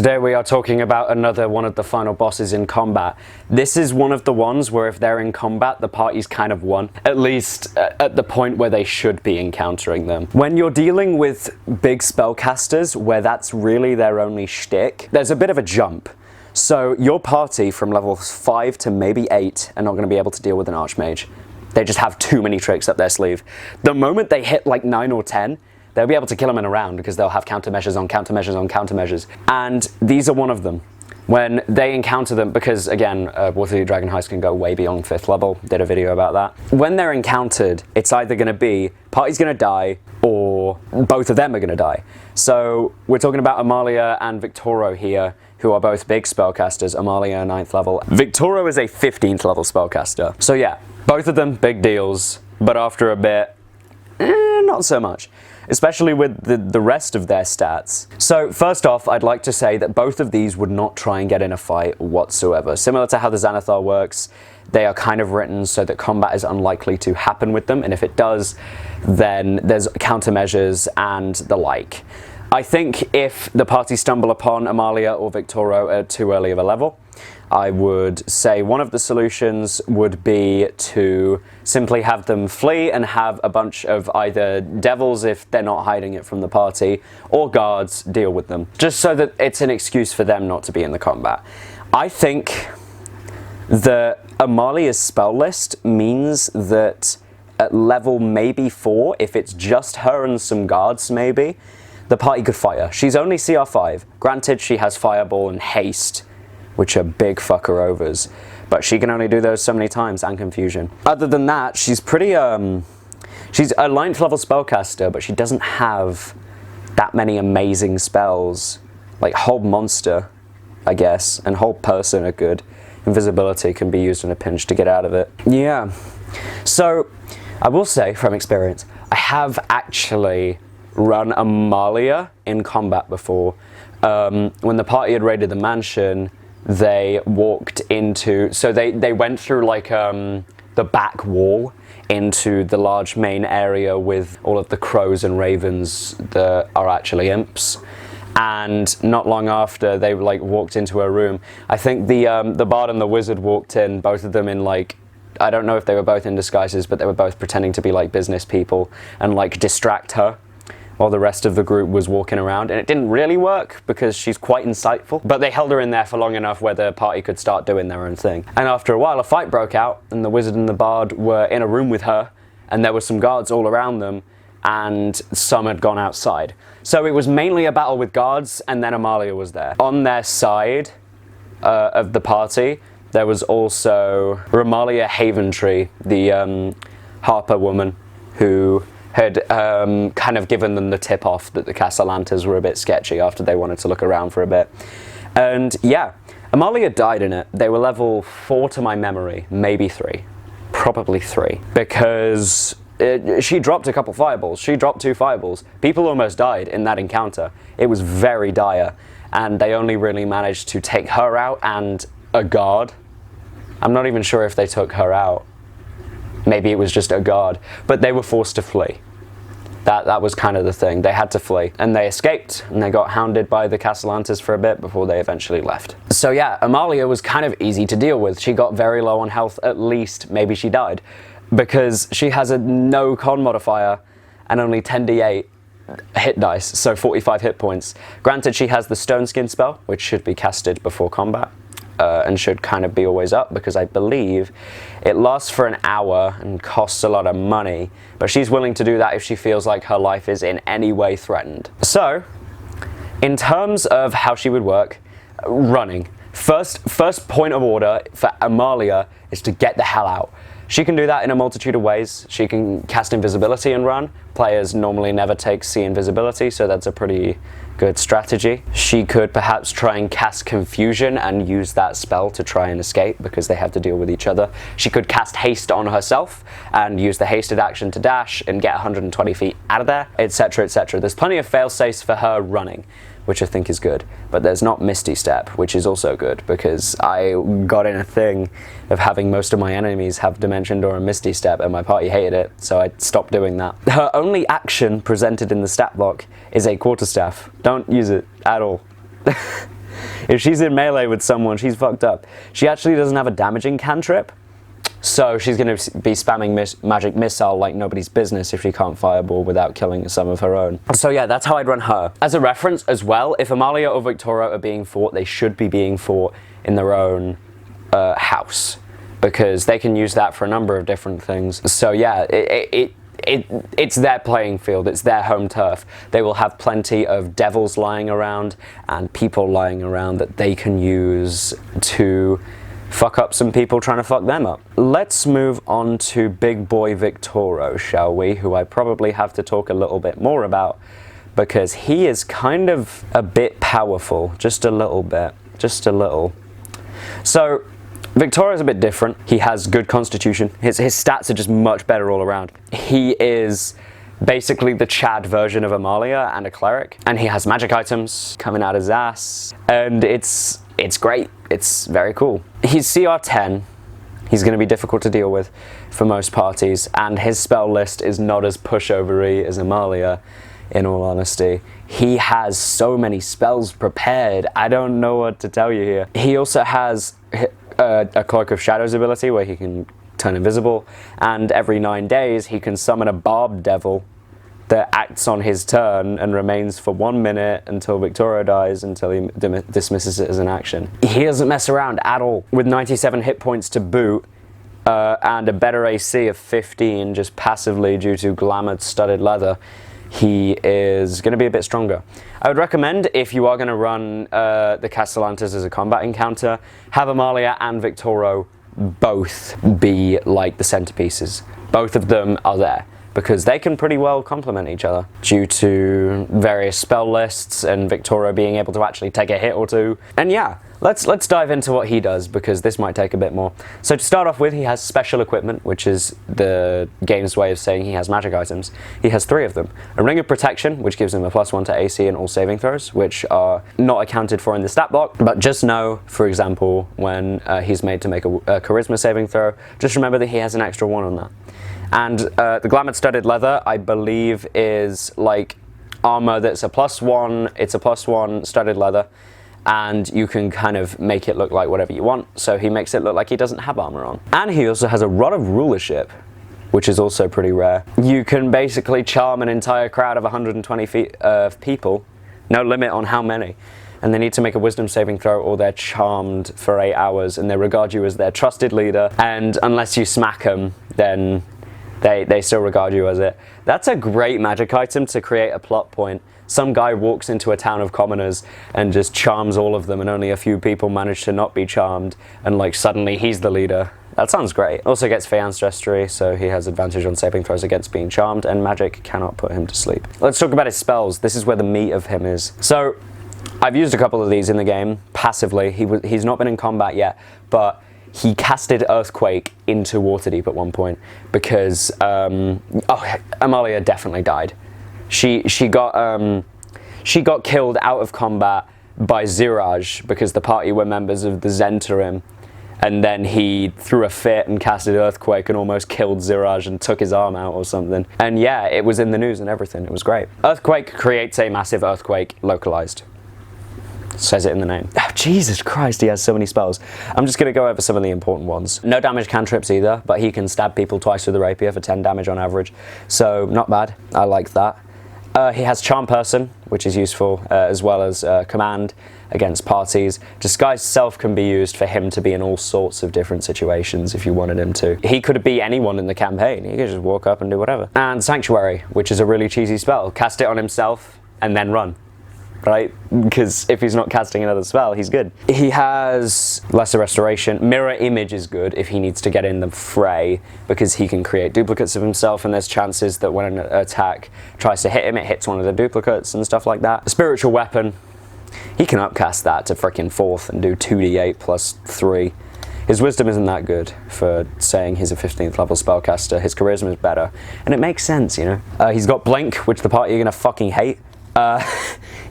Today we are talking about another one of the final bosses in combat. This is one of the ones where if they're in combat, the party's kind of won. At least at the point where they should be encountering them. When you're dealing with big spellcasters, where that's really their only shtick, there's a bit of a jump. So your party from level 5 to maybe 8 are not going to be able to deal with an Archmage. They just have too many tricks up their sleeve. The moment they hit like 9 or 10, they'll be able to kill them in a round because they'll have countermeasures on countermeasures on countermeasures. And these are one of them. When they encounter them, because again, Waterdeep Dragon Heist can go way beyond 5th level, did a video about that. When they're encountered, it's either going to be, party's going to die, or both of them are going to die. So we're talking about Amalia and Victoro here, who are both big spellcasters. Amalia 9th level. Victoro is a 15th level spellcaster. So yeah, both of them big deals, but after a bit, not so much. Especially with the rest of their stats. So first off, I'd like to say that both of these would not try and get in a fight whatsoever. Similar to how the Xanathar works, they are kind of written so that combat is unlikely to happen with them, and if it does, then there's countermeasures and the like. I think if the party stumble upon Amalia or Victoro at too early of a level, I would say one of the solutions would be to simply have them flee and have a bunch of either devils, if they're not hiding it from the party, or guards deal with them, just so that it's an excuse for them not to be in the combat. I think that Amalia's spell list means that at level maybe 4, if it's just her and some guards maybe, the party could fight her. She's only CR 5. Granted, she has Fireball and Haste, which are big fucker overs, but she can only do those so many times, and Confusion. Other than that, she's pretty, she's a 9th level spellcaster, but she doesn't have that many amazing spells. Like Hold Monster, I guess, and Hold Person are good. Invisibility can be used in a pinch to get out of it. Yeah, so I will say from experience, I have actually run Amalia in combat before. When the party had raided the mansion, they walked into, so they went through like the back wall into the large main area with all of the crows and ravens that are actually imps, and not long after they like walked into a room. I think the bard and the wizard walked in, both of them in like, I don't know if they were both in disguises, but they were both pretending to be like business people and like distract her while the rest of the group was walking around, and it didn't really work because she's quite insightful, but they held her in there for long enough where the party could start doing their own thing. And after a while, a fight broke out, and the wizard and the bard were in a room with her, and there were some guards all around them, and some had gone outside. So it was mainly a battle with guards, and then Amalia was there. On their side of the party, there was also Ramalia Haventree, the Harper woman, who had kind of given them the tip off that the Cassalanters were a bit sketchy after they wanted to look around for a bit. And yeah, Amalia died in it. They were level 4 to my memory, maybe 3, probably 3, because she dropped a couple fireballs. She dropped 2 fireballs. People almost died in that encounter. It was very dire, and they only really managed to take her out and a guard. I'm not even sure if they took her out. Maybe it was just a guard, but they were forced to flee. That was kind of the thing. They had to flee, and they escaped, and they got hounded by the Cassalanters for a bit before they eventually left. So yeah, Amalia was kind of easy to deal with. She got very low on health, at least maybe she died, because she has a no con modifier and only 10d8 hit dice, so 45 hit points. Granted, she has the Stone Skin spell, which should be casted before combat. And should kind of be always up, because I believe it lasts for an hour and costs a lot of money, but she's willing to do that if she feels like her life is in any way threatened. So, in terms of how she would work, running. First point of order for Amalia is to get the hell out. She can do that in a multitude of ways. She can cast invisibility and run. Players normally never take C invisibility, so that's a pretty good strategy. She could perhaps try and cast Confusion and use that spell to try and escape, because they have to deal with each other. She could cast Haste on herself and use the hasted action to dash and get 120 feet out of there, etc, etc. There's plenty of fail-safes for her running, which I think is good, but there's not Misty Step, which is also good, because I got in a thing of having most of my enemies have Dimension Door and Misty Step, and my party hated it, so I stopped doing that. Her only action presented in the stat block is a Quarterstaff. Don't use it at all. If she's in melee with someone, she's fucked up. She actually doesn't have a damaging cantrip, so she's going to be spamming magic missile like nobody's business if she can't fireball without killing some of her own. So yeah, that's how I'd run her. As a reference as well, if Amalia or Victoro are being fought, they should be being fought in their own house, because they can use that for a number of different things. So yeah, it's their playing field, it's their home turf. They will have plenty of devils lying around and people lying around that they can use to fuck up some people trying to fuck them up. Let's move on to big boy Victoro, shall we? Who I probably have to talk a little bit more about, because he is kind of a bit powerful, just a little bit, just a little. So Victoro is a bit different. He has good constitution. His stats are just much better all around. He is basically the Chad version of Amalia and a cleric, and he has magic items coming out his ass, and it's great. It's very cool. He's CR 10. He's going to be difficult to deal with for most parties, and his spell list is not as pushovery as Amalia, in all honesty. He has so many spells prepared, I don't know what to tell you here. He also has a Cloak of Shadows ability where he can turn invisible, and every 9 days he can summon a Barb Devil that acts on his turn and remains for 1 minute until Victoro dies, until he dismisses it as an action. He doesn't mess around at all. With 97 hit points to boot, and a better AC of 15 just passively due to Glamored Studded Leather, he is going to be a bit stronger. I would recommend, if you are going to run the Cassalanters as a combat encounter, have Amalia and Victoro both be like the centerpieces. Both of them are there, because they can pretty well complement each other due to various spell lists and Victoro being able to actually take a hit or two. And yeah, let's dive into what he does, because this might take a bit more. So to start off with, he has special equipment, which is the game's way of saying he has magic items. He has 3 of them. A Ring of Protection, which gives him a +1 to AC and all saving throws, which are not accounted for in the stat block, but just know, for example, when he's made to make a charisma saving throw, just remember that he has an extra 1 on that. And the Glamored Studded Leather, I believe, is like armor that's a +1, it's a +1 studded leather, and you can kind of make it look like whatever you want, so he makes it look like he doesn't have armor on. And he also has a Rod of Rulership, which is also pretty rare. You can basically charm an entire crowd of 120 people, no limit on how many, and they need to make a wisdom saving throw or they're charmed for 8 hours, and they regard you as their trusted leader, and unless you smack them, then they still regard you as it. That's a great magic item to create a plot point. Some guy walks into a town of commoners and just charms all of them, and only a few people manage to not be charmed, and like suddenly he's the leader. That sounds great. Also gets Fey Ancestry, so he has advantage on saving throws against being charmed, and magic cannot put him to sleep. Let's talk about his spells. This is where the meat of him is. So I've used a couple of these in the game passively. He's not been in combat yet, but he casted Earthquake into Waterdeep at one point because Amalia definitely died. She got killed out of combat by Ziraj because the party were members of the Zentarim, and then he threw a fit and casted Earthquake and almost killed Ziraj and took his arm out or something. And yeah, it was in the news and everything. It was great. Earthquake creates a massive earthquake localized. Says it in the name. Oh, Jesus Christ, he has so many spells. I'm just going to go over some of the important ones. No damage cantrips either, but he can stab people twice with a rapier for 10 damage on average. So, not bad. I like that. He has Charm Person, which is useful, as well as Command against parties. Disguised Self can be used for him to be in all sorts of different situations if you wanted him to. He could be anyone in the campaign. He could just walk up and do whatever. And Sanctuary, which is a really cheesy spell. Cast it on himself and then run. Right? Because if he's not casting another spell, he's good. He has Lesser Restoration. Mirror Image is good if he needs to get in the fray, because he can create duplicates of himself, and there's chances that when an attack tries to hit him, it hits one of the duplicates and stuff like that. Spiritual Weapon. He can upcast that to frickin' 4th and do 2d8 plus 3. His Wisdom isn't that good for saying he's a 15th level spellcaster. His Charisma is better. And it makes sense, you know? He's got Blink, which the party are gonna fucking hate.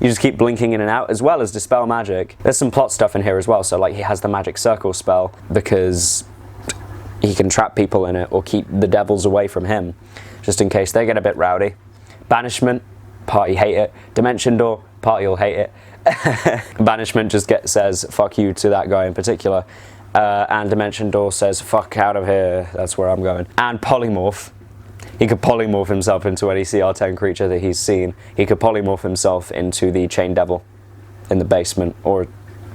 You just keep blinking in and out, as well as Dispel Magic. There's some plot stuff in here as well, so like he has the Magic Circle spell because he can trap people in it or keep the devils away from him, just in case they get a bit rowdy. Banishment, party hate it. Dimension Door, party will hate it. Banishment just says fuck you to that guy in particular. And Dimension Door says fuck out of here, that's where I'm going. And Polymorph. He could polymorph himself into any CR10 creature that he's seen. He could polymorph himself into the Chain Devil in the basement, or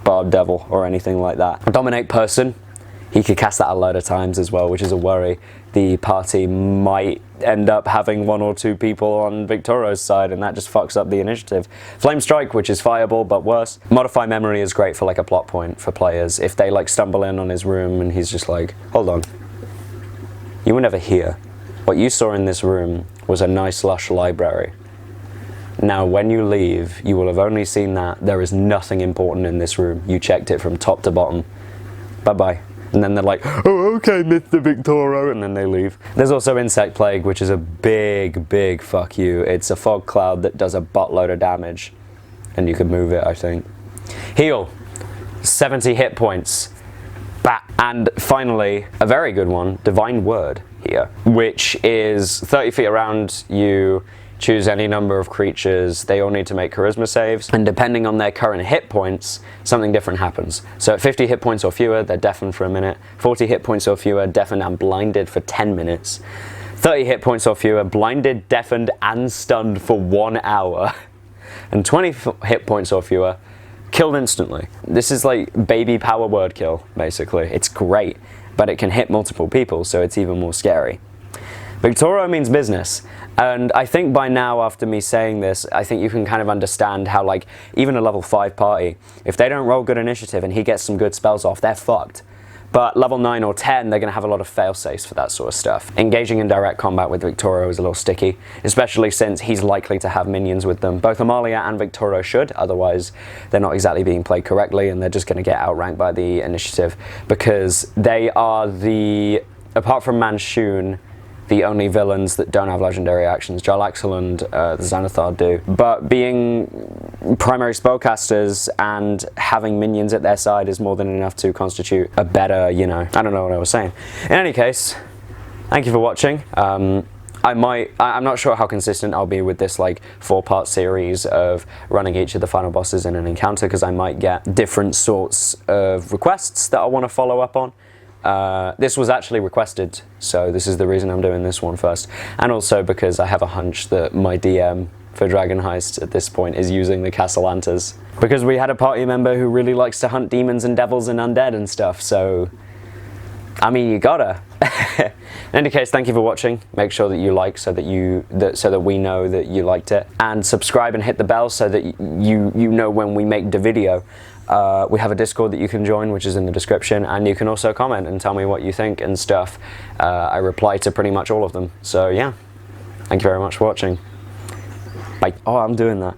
Barb Devil, or anything like that. Dominate Person. He could cast that a load of times as well, which is a worry. The party might end up having 1 or 2 people on Victoro's side, and that just fucks up the initiative. Flame Strike, which is fireball, but worse. Modify Memory is great for like a plot point for players. If they like stumble in on his room and he's just like, hold on, you were never here. What you saw in this room was a nice lush library. Now when you leave, you will have only seen that. There is nothing important in this room. You checked it from top to bottom. Bye-bye. And then they're like, oh, okay, Mr. Victoro, and then they leave. There's also Insect Plague, which is a big, big fuck you. It's a fog cloud that does a buttload of damage, and you can move it, I think. Heal, 70 hit points. Bat. And finally, a very good one, Divine Word here, which is 30 feet around you. Choose any number of creatures, they all need to make charisma saves, and depending on their current hit points, something different happens. So at 50 hit points or fewer, they're deafened for a minute. 40 hit points or fewer, deafened and blinded for 10 minutes. 30 hit points or fewer, blinded, deafened, and stunned for 1 hour. And 20 hit points or fewer, killed instantly. This is like baby power word kill, basically. It's great, but it can hit multiple people, so it's even more scary. Victoro means business, and I think by now, after me saying this, I think you can kind of understand how, like, even a level 5 party, if they don't roll good initiative and he gets some good spells off, they're fucked. But level 9 or 10, they're going to have a lot of fail-safes for that sort of stuff. Engaging in direct combat with Victoro is a little sticky, especially since he's likely to have minions with them. Both Amalia and Victoro should, otherwise they're not exactly being played correctly, and they're just going to get outranked by the initiative, because they are the, apart from Manshoon, the only villains that don't have legendary actions. Jarlaxle and the Xanathar do. But being primary spellcasters and having minions at their side is more than enough to constitute a better, you know, I don't know what I was saying. In any case, thank you for watching. I'm not sure how consistent I'll be with this like 4-part series of running each of the final bosses in an encounter, because I might get different sorts of requests that I want to follow up on. This was actually requested, so this is the reason I'm doing this one first. And also because I have a hunch that my DM for Dragon Heist at this point is using the Cassalanters. Because we had a party member who really likes to hunt demons and devils and undead and stuff, so I mean, you gotta. In any case, thank you for watching. Make sure that you like so that we know that you liked it, and subscribe and hit the bell so that you know when we make the video. We have a Discord that you can join, which is in the description, and you can also comment and tell me what you think and stuff. I reply to pretty much all of them. So yeah, thank you very much for watching. Bye. Oh, I'm doing that.